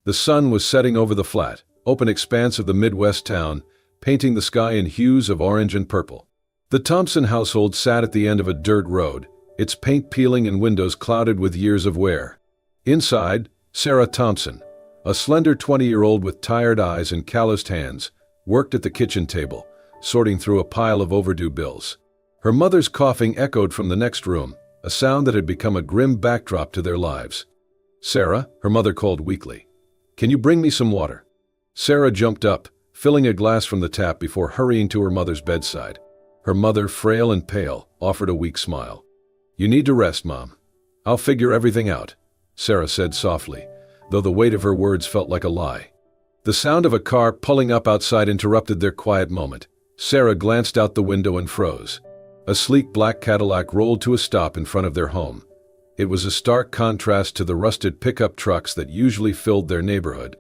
The sun was setting over the flat, open expanse of the Midwest town, painting the sky in hues of orange and purple. The Thompson household sat at the end of a dirt road, its paint peeling and windows clouded with years of wear. Inside, Sarah Thompson, a slender 20-year-old with tired eyes and calloused hands, worked at the kitchen table, sorting through a pile of overdue bills. Her mother's coughing echoed from the next room, a sound that had become a grim backdrop to their lives. "Sarah," her mother called weakly, "can you bring me some water?" Sarah jumped up, filling a glass from the tap before hurrying to her mother's bedside. Her mother, frail and pale, offered a weak smile. "You need to rest, Mom. I'll figure everything out," Sarah said softly, though the weight of her words felt like a lie. The sound of a car pulling up outside interrupted their quiet moment. Sarah glanced out the window and froze. A sleek black Cadillac rolled to a stop in front of their home. It was a stark contrast to the rusted pickup trucks that usually filled their neighborhood.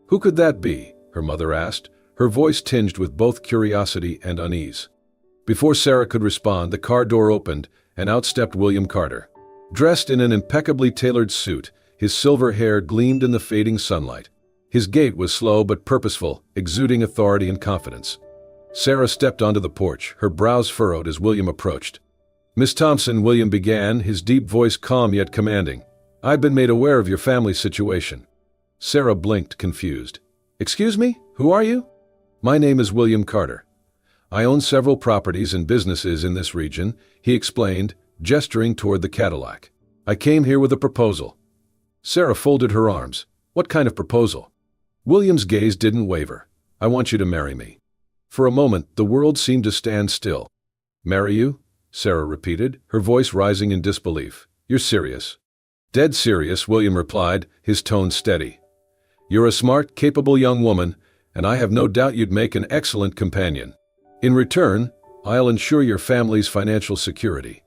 "Who could that be?" her mother asked, her voice tinged with both curiosity and unease. Before Sarah could respond, the car door opened, and out stepped William Carter. Dressed in an impeccably tailored suit, his silver hair gleamed in the fading sunlight. His gait was slow but purposeful, exuding authority and confidence. Sarah stepped onto the porch, her brows furrowed as William approached. "Miss Thompson," William began, his deep voice calm yet commanding, "I've been made aware of your family's situation." Sarah blinked, confused. "Excuse me? Who are you?" "My name is William Carter. I own several properties and businesses in this region," he explained, gesturing toward the Cadillac. "I came here with a proposal." Sarah folded her arms. "What kind of proposal?" William's gaze didn't waver. "I want you to marry me." For a moment, the world seemed to stand still. "Marry you?" Sarah repeated, her voice rising in disbelief. "You're serious?" "Dead serious," William replied, his tone steady. "You're a smart, capable young woman, and I have no doubt you'd make an excellent companion. In return, I'll ensure your family's financial security.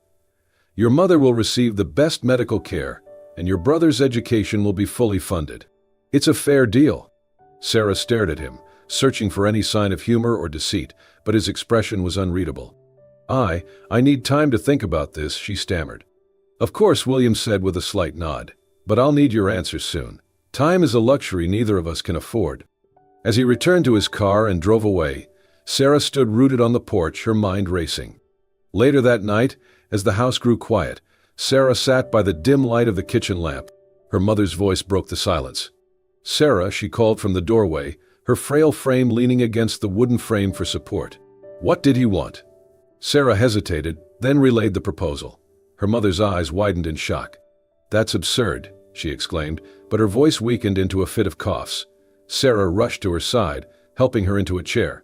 Your mother will receive the best medical care, and your brother's education will be fully funded. It's a fair deal." Sarah stared at him, searching for any sign of humor or deceit, but his expression was unreadable. I need time to think about this," she stammered. "Of course," William said with a slight nod, "but I'll need your answers soon. Time is a luxury neither of us can afford." As he returned to his car and drove away, Sarah stood rooted on the porch, her mind racing. Later that night, as the house grew quiet, Sarah sat by the dim light of the kitchen lamp. Her mother's voice broke the silence. "Sarah," she called from the doorway, her frail frame leaning against the wooden frame for support. "What did he want?" Sarah hesitated, then relayed the proposal. Her mother's eyes widened in shock. "That's absurd," she exclaimed, but her voice weakened into a fit of coughs. Sarah rushed to her side, helping her into a chair.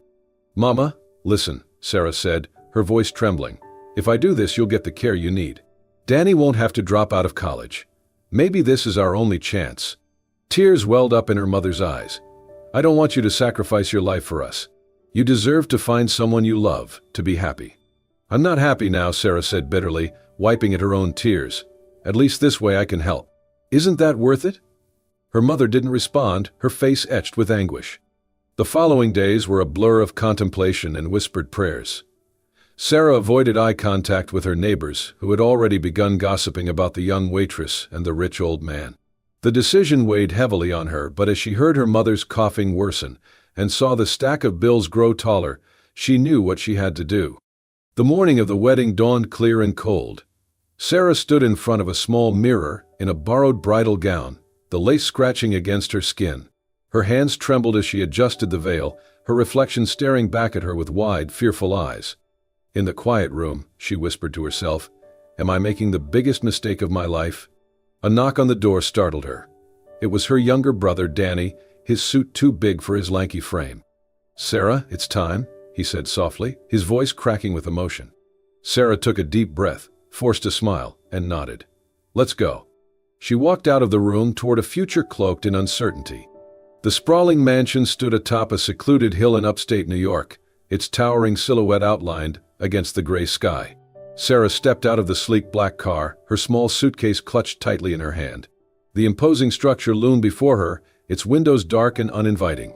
"Mama, listen," Sarah said, her voice trembling. "If I do this, you'll get the care you need. Danny won't have to drop out of college. Maybe this is our only chance." Tears welled up in her mother's eyes. "I don't want you to sacrifice your life for us. You deserve to find someone you love, to be happy." "I'm not happy now," Sarah said bitterly, wiping at her own tears. "At least this way I can help. Isn't that worth it?" Her mother didn't respond, her face etched with anguish. The following days were a blur of contemplation and whispered prayers. Sarah avoided eye contact with her neighbors, who had already begun gossiping about the young waitress and the rich old man. The decision weighed heavily on her, but as she heard her mother's coughing worsen and saw the stack of bills grow taller, she knew what she had to do. The morning of the wedding dawned clear and cold. Sarah stood in front of a small mirror in a borrowed bridal gown, the lace scratching against her skin. Her hands trembled as she adjusted the veil, her reflection staring back at her with wide, fearful eyes. In the quiet room, she whispered to herself, "Am I making the biggest mistake of my life?" A knock on the door startled her. It was her younger brother, Danny, his suit too big for his lanky frame. "Sarah, it's time," he said softly, his voice cracking with emotion. Sarah took a deep breath, forced a smile, and nodded. "Let's go." She walked out of the room toward a future cloaked in uncertainty. The sprawling mansion stood atop a secluded hill in upstate New York, its towering silhouette outlined against the gray sky. Sarah stepped out of the sleek black car, her small suitcase clutched tightly in her hand. The imposing structure loomed before her, its windows dark and uninviting.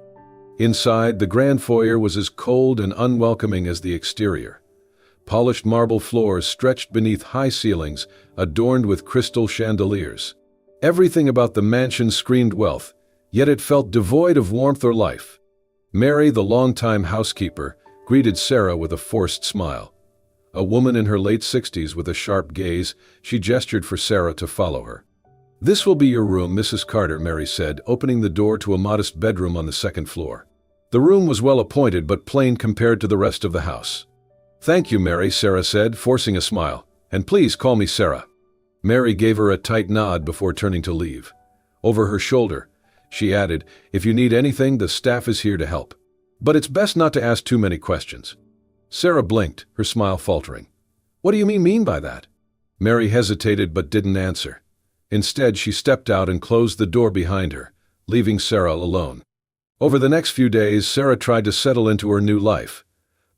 Inside, the grand foyer was as cold and unwelcoming as the exterior. Polished marble floors stretched beneath high ceilings, adorned with crystal chandeliers. Everything about the mansion screamed wealth, yet it felt devoid of warmth or life. Mary, the longtime housekeeper, greeted Sarah with a forced smile. A woman in her late 60s with a sharp gaze, she gestured for Sarah to follow her. "This will be your room, Mrs. Carter," Mary said, opening the door to a modest bedroom on the second floor. The room was well appointed but plain compared to the rest of the house. "Thank you, Mary," Sarah said, forcing a smile. "And please call me Sarah." Mary gave her a tight nod before turning to leave. Over her shoulder, she added, "If you need anything, the staff is here to help. But it's best not to ask too many questions." Sarah blinked, her smile faltering. "What do you mean by that?" Mary hesitated but didn't answer. Instead, she stepped out and closed the door behind her, leaving Sarah alone. Over the next few days, Sarah tried to settle into her new life,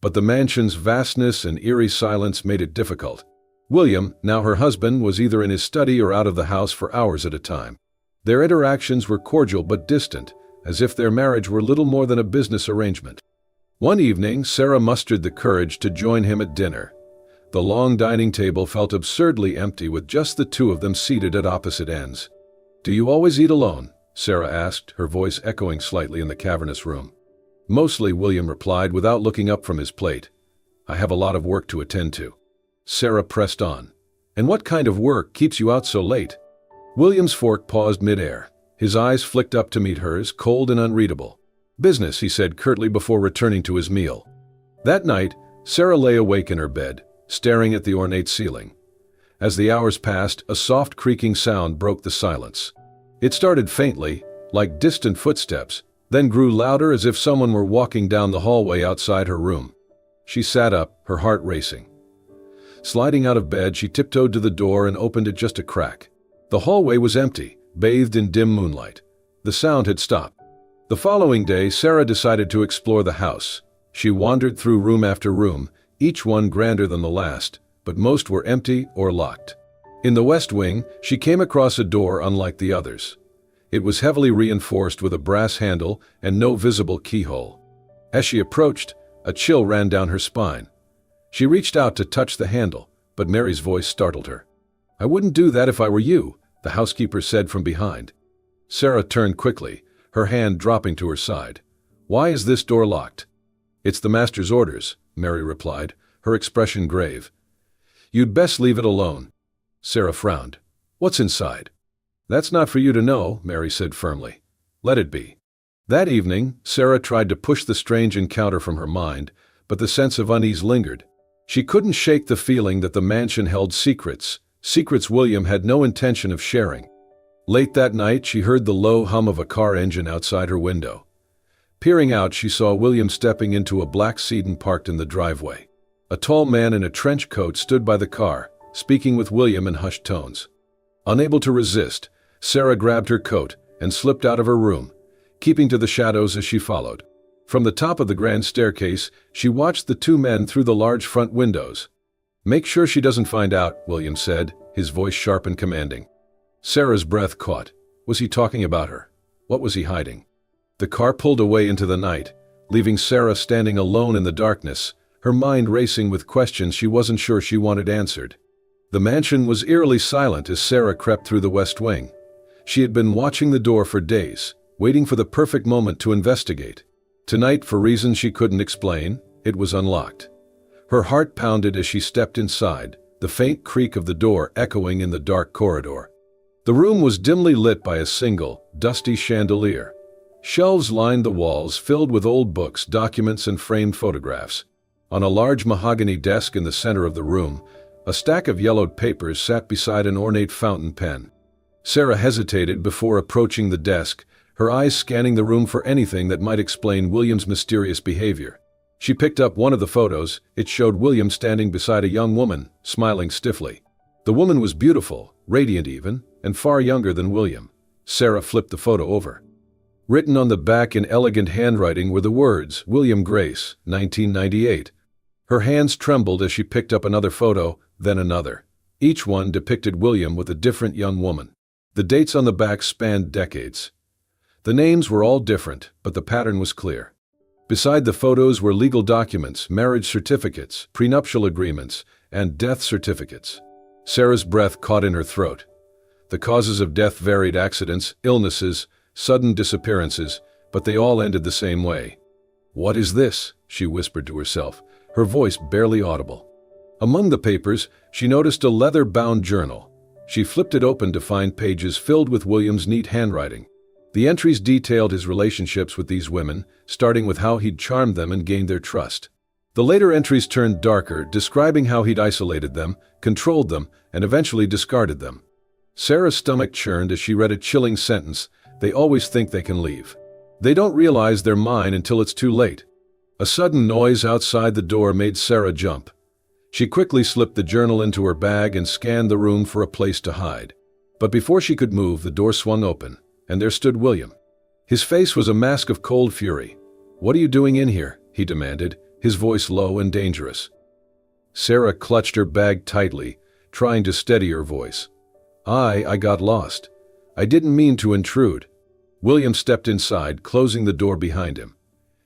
but the mansion's vastness and eerie silence made it difficult. William, now her husband, was either in his study or out of the house for hours at a time. Their interactions were cordial but distant, as if their marriage were little more than a business arrangement. One evening, Sarah mustered the courage to join him at dinner. The long dining table felt absurdly empty with just the two of them seated at opposite ends. "Do you always eat alone?" Sarah asked, her voice echoing slightly in the cavernous room. "Mostly," William replied without looking up from his plate. "I have a lot of work to attend to." Sarah pressed on. "And what kind of work keeps you out so late?" William's fork paused mid-air. His eyes flicked up to meet hers, cold and unreadable. "Business," he said curtly before returning to his meal. That night, Sarah lay awake in her bed, staring at the ornate ceiling. As the hours passed, a soft creaking sound broke the silence. It started faintly, like distant footsteps, then grew louder as if someone were walking down the hallway outside her room. She sat up, her heart racing. Sliding out of bed, she tiptoed to the door and opened it just a crack. The hallway was empty, bathed in dim moonlight. The sound had stopped. The following day, Sarah decided to explore the house. She wandered through room after room, each one grander than the last, but most were empty or locked. In the west wing, she came across a door unlike the others. It was heavily reinforced with a brass handle and no visible keyhole. As she approached, a chill ran down her spine. She reached out to touch the handle, but Mary's voice startled her. "I wouldn't do that if I were you," the housekeeper said from behind. Sarah turned quickly, her hand dropping to her side. "Why is this door locked?" "It's the master's orders," Mary replied, her expression grave. "You'd best leave it alone." Sarah frowned. "What's inside?" "That's not for you to know," Mary said firmly. "Let it be." That evening, Sarah tried to push the strange encounter from her mind, but the sense of unease lingered. She couldn't shake the feeling that the mansion held secrets William had no intention of sharing. Late that night, she heard the low hum of a car engine outside her window. Peering out, she saw William stepping into a black sedan parked in the driveway. A tall man in a trench coat stood by the car, speaking with William in hushed tones. Unable to resist, Sarah grabbed her coat and slipped out of her room, keeping to the shadows as she followed. From the top of the grand staircase, she watched the two men through the large front windows. "Make sure she doesn't find out," William said, his voice sharp and commanding. Sarah's breath caught. Was he talking about her? What was he hiding? The car pulled away into the night, leaving Sarah standing alone in the darkness, her mind racing with questions she wasn't sure she wanted answered. The mansion was eerily silent as Sarah crept through the west wing. She had been watching the door for days, waiting for the perfect moment to investigate. Tonight, for reasons she couldn't explain, it was unlocked. Her heart pounded as she stepped inside, the faint creak of the door echoing in the dark corridor. The room was dimly lit by a single, dusty chandelier. Shelves lined the walls filled with old books, documents, and framed photographs. On a large mahogany desk in the center of the room, a stack of yellowed papers sat beside an ornate fountain pen. Sarah hesitated before approaching the desk, her eyes scanning the room for anything that might explain William's mysterious behavior. She picked up one of the photos. It showed William standing beside a young woman, smiling stiffly. The woman was beautiful, radiant even, and far younger than William. Sarah flipped the photo over. Written on the back in elegant handwriting were the words, "William Grace, 1998. Her hands trembled as she picked up another photo, then another. Each one depicted William with a different young woman. The dates on the back spanned decades. The names were all different, but the pattern was clear. Beside the photos were legal documents, marriage certificates, prenuptial agreements, and death certificates. Sarah's breath caught in her throat. The causes of death varied: accidents, illnesses, sudden disappearances, but they all ended the same way. "What is this?" she whispered to herself, her voice barely audible. Among the papers, she noticed a leather-bound journal. She flipped it open to find pages filled with William's neat handwriting. The entries detailed his relationships with these women, starting with how he'd charmed them and gained their trust. The later entries turned darker, describing how he'd isolated them, controlled them, and eventually discarded them. Sarah's stomach churned as she read a chilling sentence: "They always think they can leave. They don't realize they're mine until it's too late." A sudden noise outside the door made Sarah jump. She quickly slipped the journal into her bag and scanned the room for a place to hide. But before she could move, the door swung open, and there stood William. His face was a mask of cold fury. "What are you doing in here?" he demanded, his voice low and dangerous. Sarah clutched her bag tightly, trying to steady her voice. I got lost. I didn't mean to intrude." William stepped inside, closing the door behind him.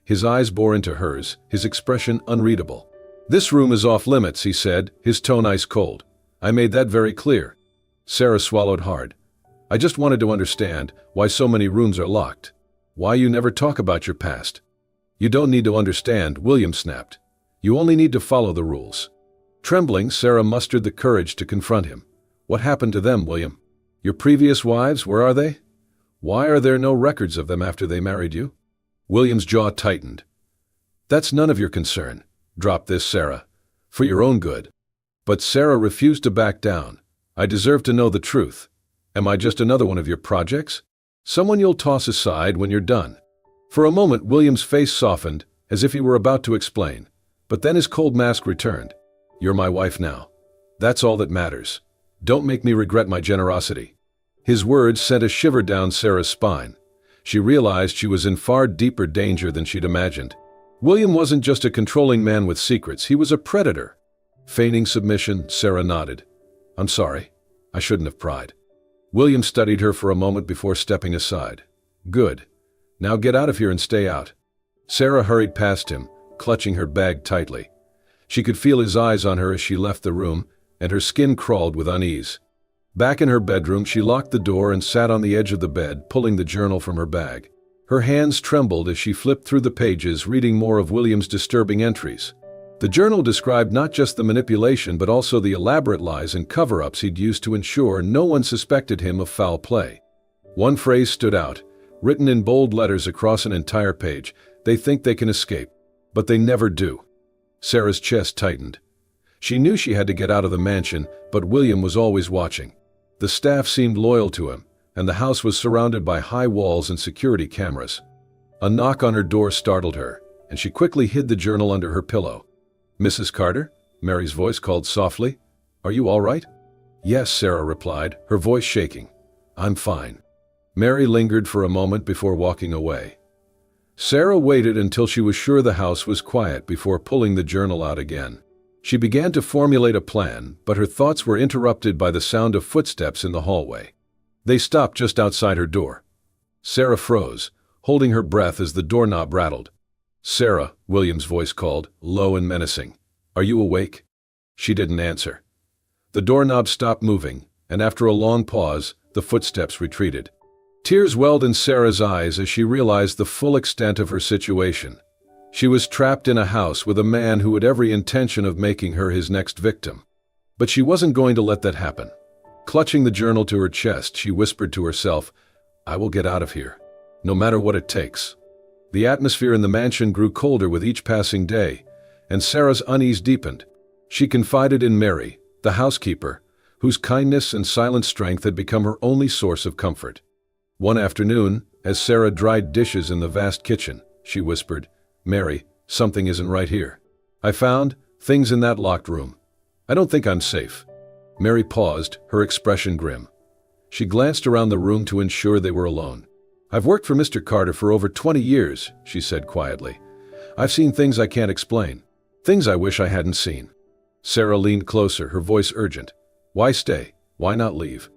His eyes bore into hers, his expression unreadable. "This room is off limits," he said, his tone ice cold. "I made that very clear." Sarah swallowed hard. "I just wanted to understand why so many rooms are locked. Why you never talk about your past." "You don't need to understand," William snapped. "You only need to follow the rules." Trembling, Sarah mustered the courage to confront him. "What happened to them, William? Your previous wives, where are they? Why are there no records of them after they married you?" William's jaw tightened. "That's none of your concern. Drop this, Sarah. For your own good." But Sarah refused to back down. "I deserve to know the truth. Am I just another one of your projects? Someone you'll toss aside when you're done?" For a moment, William's face softened, as if he were about to explain. But then his cold mask returned. "You're my wife now. That's all that matters. Don't make me regret my generosity." His words sent a shiver down Sarah's spine. She realized she was in far deeper danger than she'd imagined. William wasn't just a controlling man with secrets, he was a predator. Feigning submission, Sarah nodded. "I'm sorry. I shouldn't have pried." William studied her for a moment before stepping aside. "Good. Now get out of here and stay out." Sarah hurried past him, clutching her bag tightly. She could feel his eyes on her as she left the room, and her skin crawled with unease. Back in her bedroom, she locked the door and sat on the edge of the bed, pulling the journal from her bag. Her hands trembled as she flipped through the pages, reading more of William's disturbing entries. The journal described not just the manipulation but also the elaborate lies and cover-ups he'd used to ensure no one suspected him of foul play. One phrase stood out, written in bold letters across an entire page: "They think they can escape, but they never do." Sarah's chest tightened. She knew she had to get out of the mansion, but William was always watching. The staff seemed loyal to him, and the house was surrounded by high walls and security cameras. A knock on her door startled her, and she quickly hid the journal under her pillow. "Mrs. Carter?" Mary's voice called softly. "Are you all right?" "Yes," Sarah replied, her voice shaking. "I'm fine." Mary lingered for a moment before walking away. Sarah waited until she was sure the house was quiet before pulling the journal out again. She began to formulate a plan, but her thoughts were interrupted by the sound of footsteps in the hallway. They stopped just outside her door. Sarah froze, holding her breath as the doorknob rattled. "Sarah," William's voice called, low and menacing. "Are you awake?" She didn't answer. The doorknob stopped moving, and after a long pause, the footsteps retreated. Tears welled in Sarah's eyes as she realized the full extent of her situation. She was trapped in a house with a man who had every intention of making her his next victim. But she wasn't going to let that happen. Clutching the journal to her chest, she whispered to herself, "I will get out of here, no matter what it takes." The atmosphere in the mansion grew colder with each passing day, and Sarah's unease deepened. She confided in Mary, the housekeeper, whose kindness and silent strength had become her only source of comfort. One afternoon, as Sarah dried dishes in the vast kitchen, she whispered, "Mary, something isn't right here. I found things in that locked room. I don't think I'm safe." Mary paused, her expression grim. She glanced around the room to ensure they were alone. "I've worked for Mr. Carter for over 20 years, she said quietly. "I've seen things I can't explain. Things I wish I hadn't seen." Sarah leaned closer, her voice urgent. "Why stay? Why not leave?"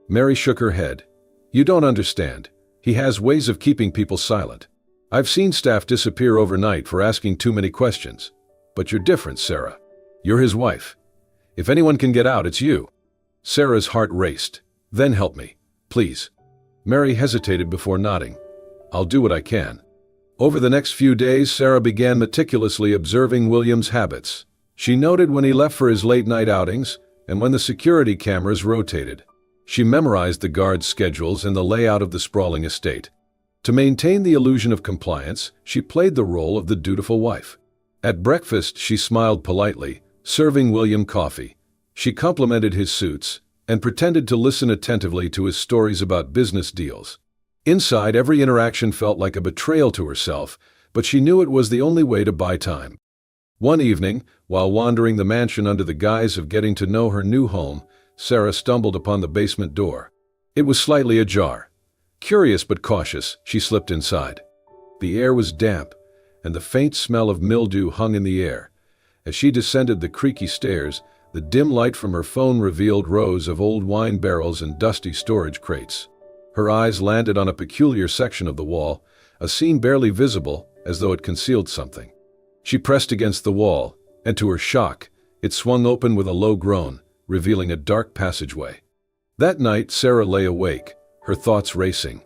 Mary shook her head. "You don't understand. He has ways of keeping people silent. I've seen staff disappear overnight for asking too many questions. But you're different, Sarah. You're his wife. If anyone can get out, it's you." Sarah's heart raced. "Then help me, please." Mary hesitated before nodding. "I'll do what I can." Over the next few days, Sarah began meticulously observing William's habits. She noted when he left for his late-night outings and when the security cameras rotated. She memorized the guards' schedules and the layout of the sprawling estate. To maintain the illusion of compliance, she played the role of the dutiful wife. At breakfast, she smiled politely, serving William coffee. She complimented his suits and pretended to listen attentively to his stories about business deals. Inside, every interaction felt like a betrayal to herself, but she knew it was the only way to buy time. One evening, while wandering the mansion under the guise of getting to know her new home, Sarah stumbled upon the basement door. It was slightly ajar. Curious but cautious, she slipped inside. The air was damp, and the faint smell of mildew hung in the air. As she descended the creaky stairs, the dim light from her phone revealed rows of old wine barrels and dusty storage crates. Her eyes landed on a peculiar section of the wall, a seam barely visible, as though it concealed something. She pressed against the wall, and to her shock, it swung open with a low groan, revealing a dark passageway. That night, Sarah lay awake, her thoughts racing.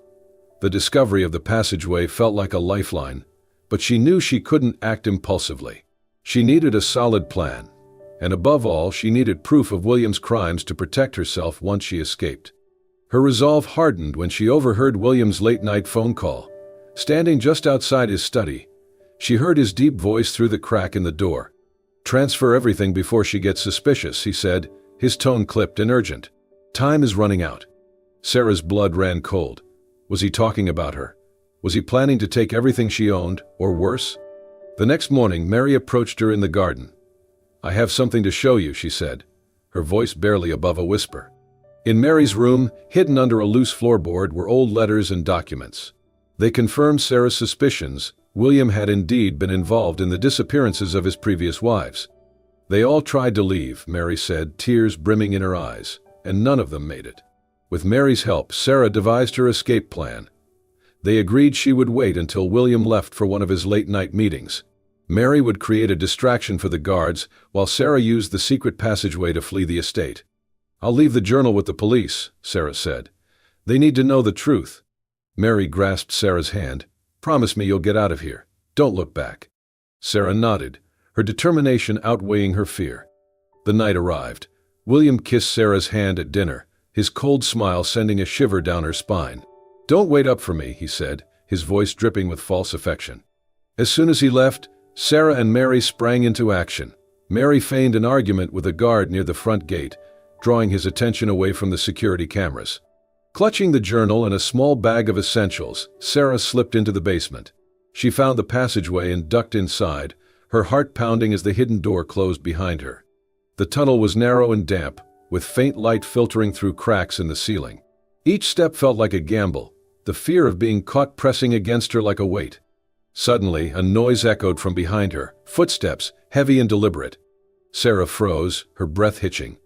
The discovery of the passageway felt like a lifeline, but she knew she couldn't act impulsively. She needed a solid plan, and above all, she needed proof of William's crimes to protect herself once she escaped. Her resolve hardened when she overheard William's late-night phone call. Standing just outside his study, she heard his deep voice through the crack in the door. "Transfer everything before she gets suspicious," he said, his tone clipped and urgent. "Time is running out." Sarah's blood ran cold. Was he talking about her? Was he planning to take everything she owned, or worse? The next morning, Mary approached her in the garden. "I have something to show you," she said, her voice barely above a whisper. In Mary's room, hidden under a loose floorboard, were old letters and documents. They confirmed Sarah's suspicions. William had indeed been involved in the disappearances of his previous wives. "They all tried to leave," Mary said, tears brimming in her eyes, "and none of them made it." With Mary's help, Sarah devised her escape plan. They agreed she would wait until William left for one of his late-night meetings. Mary would create a distraction for the guards, while Sarah used the secret passageway to flee the estate. "I'll leave the journal with the police," Sarah said. "They need to know the truth." Mary grasped Sarah's hand. "Promise me you'll get out of here. Don't look back." Sarah nodded, her determination outweighing her fear. The night arrived. William kissed Sarah's hand at dinner, his cold smile sending a shiver down her spine. "Don't wait up for me," he said, his voice dripping with false affection. As soon as he left, Sarah and Mary sprang into action. Mary feigned an argument with a guard near the front gate, drawing his attention away from the security cameras. Clutching the journal and a small bag of essentials, Sarah slipped into the basement. She found the passageway and ducked inside, her heart pounding as the hidden door closed behind her. The tunnel was narrow and damp, with faint light filtering through cracks in the ceiling. Each step felt like a gamble, the fear of being caught pressing against her like a weight. Suddenly, a noise echoed from behind her, footsteps, heavy and deliberate. Sarah froze, her breath hitching.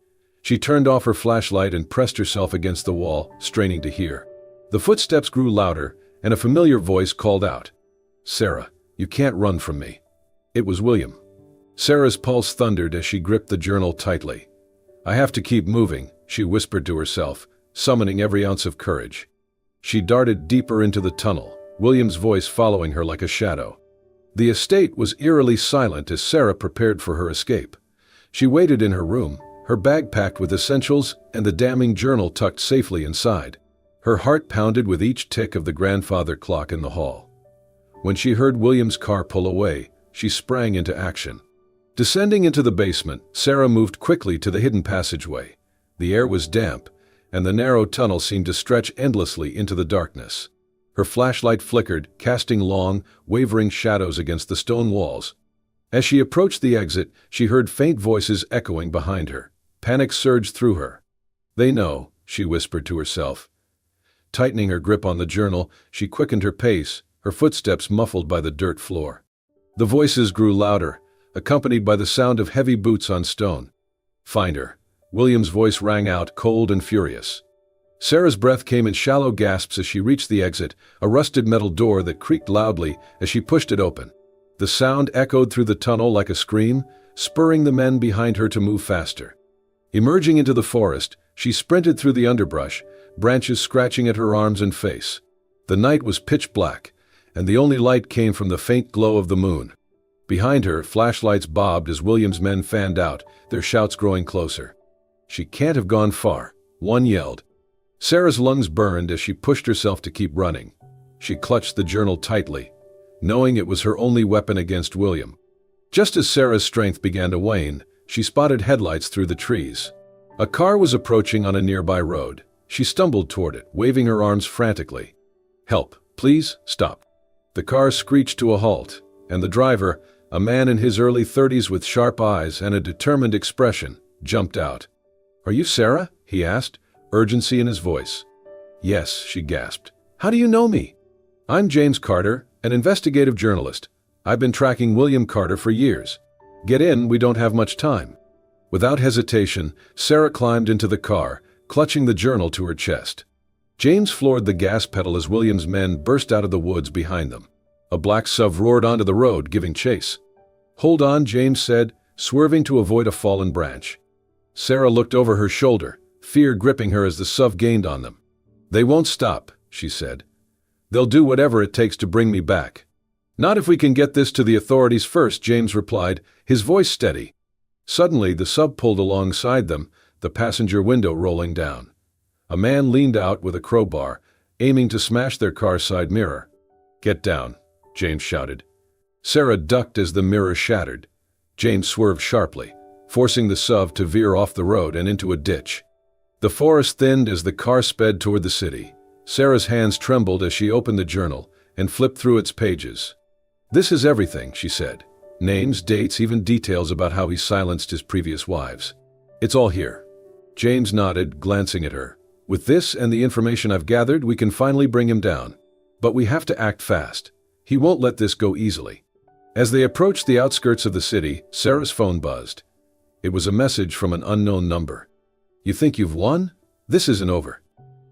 She turned off her flashlight and pressed herself against the wall, straining to hear. The footsteps grew louder, and a familiar voice called out, "Sarah, you can't run from me." It was William. Sarah's pulse thundered as she gripped the journal tightly. "I have to keep moving," she whispered to herself, summoning every ounce of courage. She darted deeper into the tunnel, William's voice following her like a shadow. The estate was eerily silent as Sarah prepared for her escape. She waited in her room, her bag packed with essentials and the damning journal tucked safely inside. Her heart pounded with each tick of the grandfather clock in the hall. When she heard William's car pull away, she sprang into action. Descending into the basement, Sarah moved quickly to the hidden passageway. The air was damp, and the narrow tunnel seemed to stretch endlessly into the darkness. Her flashlight flickered, casting long, wavering shadows against the stone walls. As she approached the exit, she heard faint voices echoing behind her. Panic surged through her. "They know," she whispered to herself. Tightening her grip on the journal, she quickened her pace, her footsteps muffled by the dirt floor. The voices grew louder, accompanied by the sound of heavy boots on stone. "Find her." William's voice rang out, cold and furious. Sarah's breath came in shallow gasps as she reached the exit, a rusted metal door that creaked loudly as she pushed it open. The sound echoed through the tunnel like a scream, spurring the men behind her to move faster. Emerging into the forest, she sprinted through the underbrush, branches scratching at her arms and face. The night was pitch black, and the only light came from the faint glow of the moon. Behind her, flashlights bobbed as William's men fanned out, their shouts growing closer. "She can't have gone far," one yelled. Sarah's lungs burned as she pushed herself to keep running. She clutched the journal tightly, knowing it was her only weapon against William. Just as Sarah's strength began to wane, she spotted headlights through the trees. A car was approaching on a nearby road. She stumbled toward it, waving her arms frantically. "Help, please, stop." The car screeched to a halt, and the driver, a man in his early 30s with sharp eyes and a determined expression, jumped out. "Are you Sarah?" he asked, urgency in his voice. "Yes," she gasped. "How do you know me?" "I'm James Carter, an investigative journalist. I've been tracking William Carter for years. Get in, we don't have much time." Without hesitation, Sarah climbed into the car, clutching the journal to her chest. James floored the gas pedal as William's men burst out of the woods behind them. A black SUV roared onto the road, giving chase. "Hold on," James said, swerving to avoid a fallen branch. Sarah looked over her shoulder, fear gripping her as the SUV gained on them. "They won't stop," she said. "They'll do whatever it takes to bring me back." "Not if we can get this to the authorities first," James replied, his voice steady. Suddenly, the SUV pulled alongside them, the passenger window rolling down. A man leaned out with a crowbar, aiming to smash their car's side mirror. "Get down," James shouted. Sarah ducked as the mirror shattered. James swerved sharply, forcing the SUV to veer off the road and into a ditch. The forest thinned as the car sped toward the city. Sarah's hands trembled as she opened the journal and flipped through its pages. "This is everything," she said. "Names, dates, even details about how he silenced his previous wives. It's all here." James nodded, glancing at her. "With this and the information I've gathered, we can finally bring him down. But we have to act fast. He won't let this go easily." As they approached the outskirts of the city, Sarah's phone buzzed. It was a message from an unknown number. "You think you've won? This isn't over."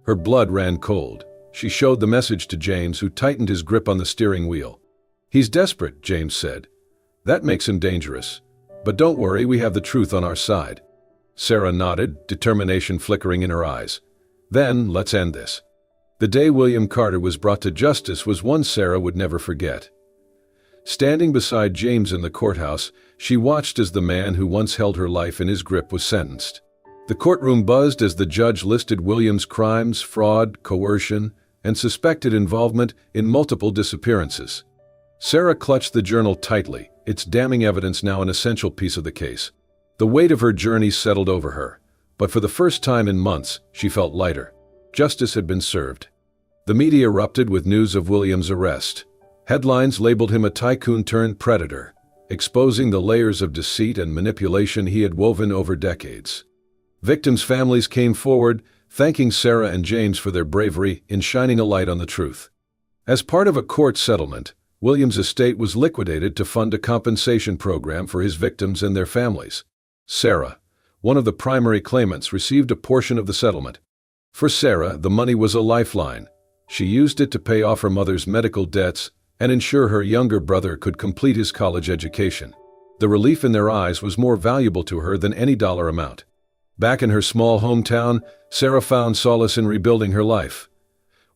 Her blood ran cold. She showed the message to James, who tightened his grip on the steering wheel. "He's desperate," James said. "That makes him dangerous. But don't worry, we have the truth on our side." Sarah nodded, determination flickering in her eyes. "Then, let's end this." The day William Carter was brought to justice was one Sarah would never forget. Standing beside James in the courthouse, she watched as the man who once held her life in his grip was sentenced. The courtroom buzzed as the judge listed William's crimes, fraud, coercion, and suspected involvement in multiple disappearances. Sarah clutched the journal tightly, its damning evidence now an essential piece of the case. The weight of her journey settled over her, but for the first time in months, she felt lighter. Justice had been served. The media erupted with news of William's arrest. Headlines labeled him a tycoon-turned-predator, exposing the layers of deceit and manipulation he had woven over decades. Victims' families came forward, thanking Sarah and James for their bravery in shining a light on the truth. As part of a court settlement, William's estate was liquidated to fund a compensation program for his victims and their families. Sarah, one of the primary claimants, received a portion of the settlement. For Sarah, the money was a lifeline. She used it to pay off her mother's medical debts and ensure her younger brother could complete his college education. The relief in their eyes was more valuable to her than any dollar amount. Back in her small hometown, Sarah found solace in rebuilding her life.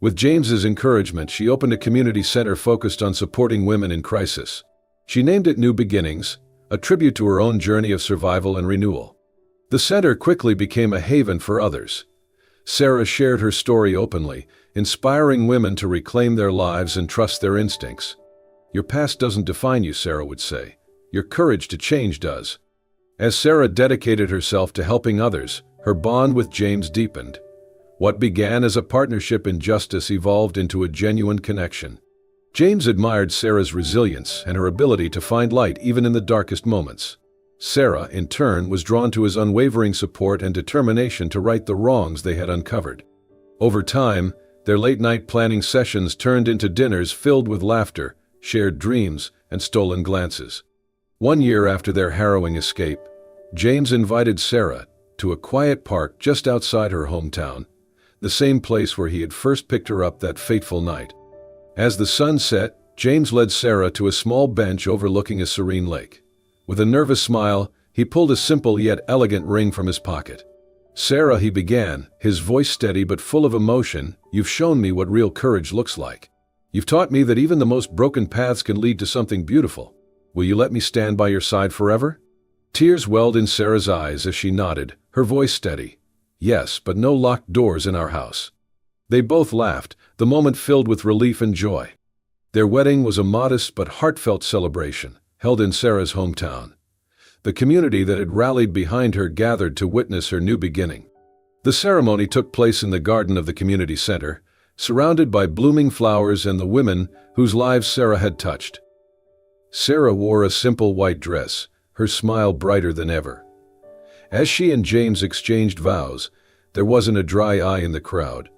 With James's encouragement, she opened a community center focused on supporting women in crisis. She named it New Beginnings, a tribute to her own journey of survival and renewal. The center quickly became a haven for others. Sarah shared her story openly, inspiring women to reclaim their lives and trust their instincts. "Your past doesn't define you," Sarah would say. "Your courage to change does." As Sarah dedicated herself to helping others, her bond with James deepened. What began as a partnership in justice evolved into a genuine connection. James admired Sarah's resilience and her ability to find light even in the darkest moments. Sarah, in turn, was drawn to his unwavering support and determination to right the wrongs they had uncovered. Over time, their late-night planning sessions turned into dinners filled with laughter, shared dreams, and stolen glances. One year after their harrowing escape, James invited Sarah to a quiet park just outside her hometown, the same place where he had first picked her up that fateful night. As the sun set, James led Sarah to a small bench overlooking a serene lake. With a nervous smile, he pulled a simple yet elegant ring from his pocket. "Sarah," he began, his voice steady but full of emotion, "you've shown me what real courage looks like. You've taught me that even the most broken paths can lead to something beautiful. Will you let me stand by your side forever?" Tears welled in Sarah's eyes as she nodded, her voice steady. "Yes, but no locked doors in our house." They both laughed, the moment filled with relief and joy. Their wedding was a modest but heartfelt celebration, held in Sarah's hometown. The community that had rallied behind her gathered to witness her new beginning. The ceremony took place in the garden of the community center, surrounded by blooming flowers and the women whose lives Sarah had touched. Sarah wore a simple white dress, her smile brighter than ever. As she and James exchanged vows, there wasn't a dry eye in the crowd.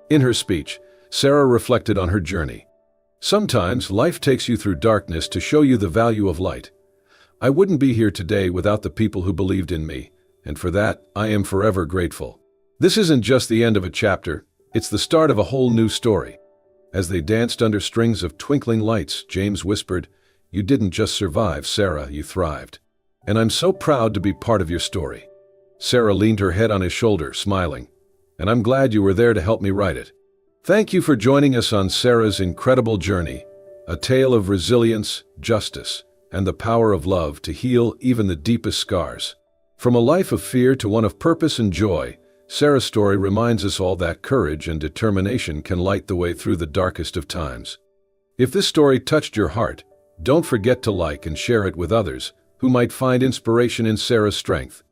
In her speech, Sarah reflected on her journey. "Sometimes life takes you through darkness to show you the value of light. I wouldn't be here today without the people who believed in me, and for that, I am forever grateful." This isn't just the end of a chapter, it's the start of a whole new story. As they danced under strings of twinkling lights, James whispered, "You didn't just survive, Sarah, you thrived. And I'm so proud to be part of your story." Sarah leaned her head on his shoulder, smiling. "And I'm glad you were there to help me write it." Thank you for joining us on Sarah's incredible journey, a tale of resilience, justice, and the power of love to heal even the deepest scars. From a life of fear to one of purpose and joy, Sarah's story reminds us all that courage and determination can light the way through the darkest of times. If this story touched your heart, don't forget to like and share it with others who might find inspiration in Sarah's strength.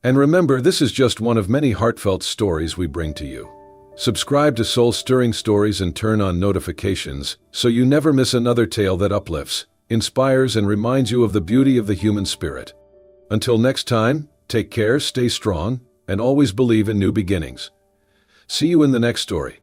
And remember, this is just one of many heartfelt stories we bring to you. Subscribe to Soul-Stirring Stories and turn on notifications so you never miss another tale that uplifts, inspires, and reminds you of the beauty of the human spirit. Until next time, take care, stay strong, and always believe in new beginnings. See you in the next story.